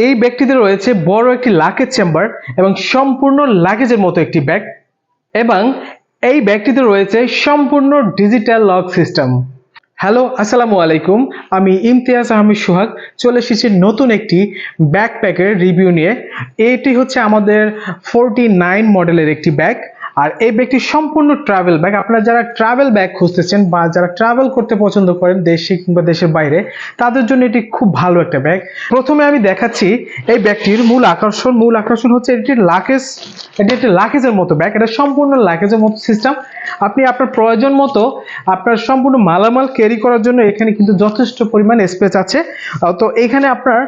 এই ব্যাগটিতে রয়েছে বড় একটি লাগেজ চেম্বার এবং সম্পূর্ণ লাগেজের মতো একটি ব্যাগ, এবং এই ব্যাগটিতে রয়েছে সম্পূর্ণ ডিজিটাল লক সিস্টেম। হ্যালো, আসসালামু আলাইকুম। আমি ইমতিয়াজ আহমেদ সোহাগ চলে এসেছি নতুন একটি ব্যাকপ্যাকের রিভিউ নিয়ে। এটি হচ্ছে আমাদের 49 মডেলের একটি ব্যাগ, আর এই ব্যাগটি সম্পূর্ণ ট্রাভেল ব্যাগ। আপনারা যারা ট্রাভেল ব্যাগ খুঁজতেছেন বা যারা ট্রাভেল করতে পছন্দ করেন দেশে কিংবা দেশের বাইরে, তাদের জন্য এটি খুব ভালো একটা ব্যাগ। প্রথমে আমি দেখাচ্ছি এই ব্যাগটির মূল আকর্ষণ হচ্ছে এটি একটি লাগেজের মতো ব্যাগ। এটা সম্পূর্ণ লাগেজের মতো সিস্টেম। আপনি আপনার প্রয়োজন মতো আপনার সম্পূর্ণ মালামাল ক্যারি করার জন্য এখানে কিন্তু যথেষ্ট পরিমাণ স্পেস আছে। তো এখানে আপনার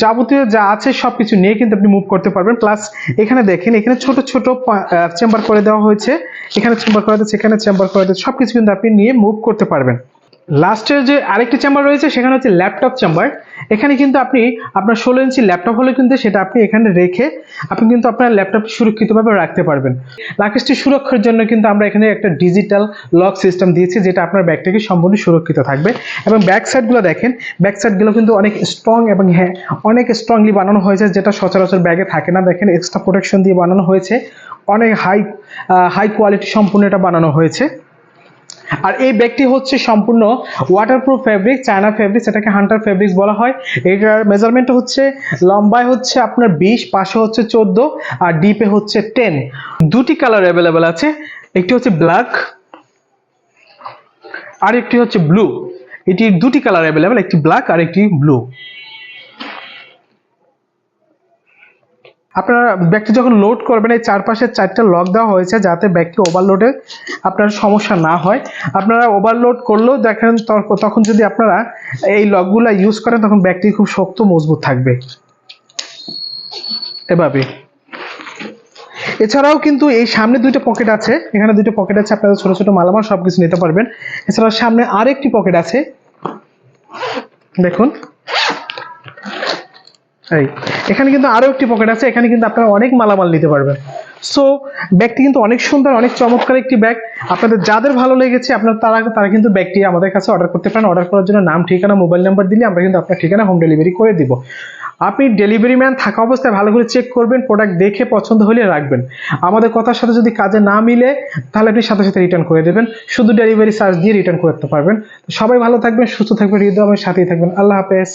যাবতীয় যা আছে সবকিছু নিয়ে কিন্তু আপনি মুভ করতে পারবেন। প্লাস এখানে দেখেন, এখানে ছোট ছোট চেম্বার করে দেওয়া হয়েছে, এখানে চেম্বার করে দিচ্ছে, এখানে চেম্বার করে দিচ্ছে, সবকিছু কিন্তু আপনি নিয়ে মুভ করতে পারবেন। লাস্টের যে আরেকটি চেম্বার রয়েছে সেখানে হচ্ছে ল্যাপটপ চেম্বার। এখানে কিন্তু আপনি আপনার 16 ইঞ্চি ল্যাপটপ হলে কিন্তু সেটা আপনি এখানে রেখে আপনি কিন্তু আপনার ল্যাপটপটি সুরক্ষিতভাবে রাখতে পারবেন। লাগেজটি সুরক্ষার জন্য কিন্তু আমরা এখানে একটা ডিজিটাল লক সিস্টেম দিয়েছি, যেটা আপনার ব্যাগটাকে সম্পূর্ণ সুরক্ষিত থাকবে। এবং ব্যাক সাইডগুলো দেখেন, ব্যাক সাইডগুলো কিন্তু অনেক স্ট্রং এবং অনেক স্ট্রংলি বানানো হয়েছে, যেটা সচরাচর ব্যাগে থাকে না। দেখেন, এক্সট্রা প্রোটেকশন দিয়ে বানানো হয়েছে, অনেক হাই কোয়ালিটি সম্পূর্ণ এটা বানানো হয়েছে। আর এই ব্যাগটি হচ্ছে সম্পূর্ণ ওয়াটারপ্রুফ ফেব্রিক, চায়না ফেব্রিক, এটাকে হান্টার ফেব্রিক্স বলা হয়। এটার মেজারমেন্ট হচ্ছে লম্বায় হচ্ছে আপনার 20, পাশে হচ্ছে 14, আর ডিপে হচ্ছে 10। দুটি কালার অ্যাভেলেবেল আছে, একটি হচ্ছে ব্ল্যাক আর একটি হচ্ছে ব্লু। এটির দুটি কালার অ্যাভেলেবেল, একটি ব্ল্যাক আর একটি ব্লু। আপনারা ব্যাগটি যখন লোড করবেন, এই চারপাশে 4টা লক দেওয়া হয়েছে যাতে ব্যাগটি ওভারলোডে আপনার সমস্যা না হয়। আপনারা ওভারলোড করলেও দেখেন, তখন যদি আপনারা এই লকগুলো ইউজ করেন তখন ব্যাগটি খুব শক্ত মজবুত থাকবে এভাবে। এছাড়াও কিন্তু এই সামনে দুইটা পকেট আছে, এখানে দুইটা পকেট আছে, আপনারা ছোট ছোট মালামাল সবকিছু নিতে পারবেন। এছাড়াও সামনে আরেকটি পকেট আছে, দেখুন এখানে কিন্তু আরো একটি পকেট আছে, এখানে কিন্তু আপনারা অনেক মালামাল নিতে পারবেন। সো ব্যাগটি কিন্তু অনেক সুন্দর, অনেক চমৎকার একটি ব্যাগ। আপনাদের যাদের ভালো লেগেছে তারা কিন্তু ব্যাগটি আমাদের কাছে অর্ডার করতে পারেন। অর্ডার করার জন্য নাম, ঠিকানা, মোবাইল নাম্বার দিলে আমরা কিন্তু আপনার ঠিকানা হোম ডেলিভারি করে দিব। আপনি ডেলিভারি ম্যান থাকা অবস্থায় ভালো করে চেক করবেন, প্রোডাক্ট দেখে পছন্দ হলে রাখবেন। আমাদের কথার সাথে যদি কাজে না মিলে তাহলে আপনি সাথে সাথে রিটার্ন করে দেবেন, শুধু ডেলিভারি চার্জ দিয়ে রিটার্ন করতে পারবেন। সবাই ভালো থাকবেন, সুস্থ থাকবেন, হৃদয় আমার সাথেই থাকবেন। আল্লাহ হাফেজ।